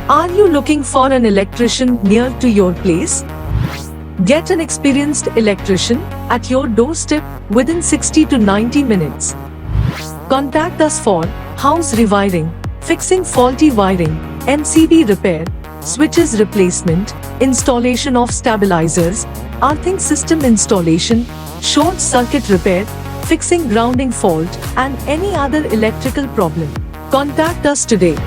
Are you looking for an electrician near to your place? Get an experienced electrician at your doorstep within 60 to 90 minutes. Contact us for house rewiring, fixing faulty wiring, MCB repair, switches replacement, installation of stabilizers, earthing system installation, short circuit repair, fixing grounding fault, and any other electrical problem. Contact us today.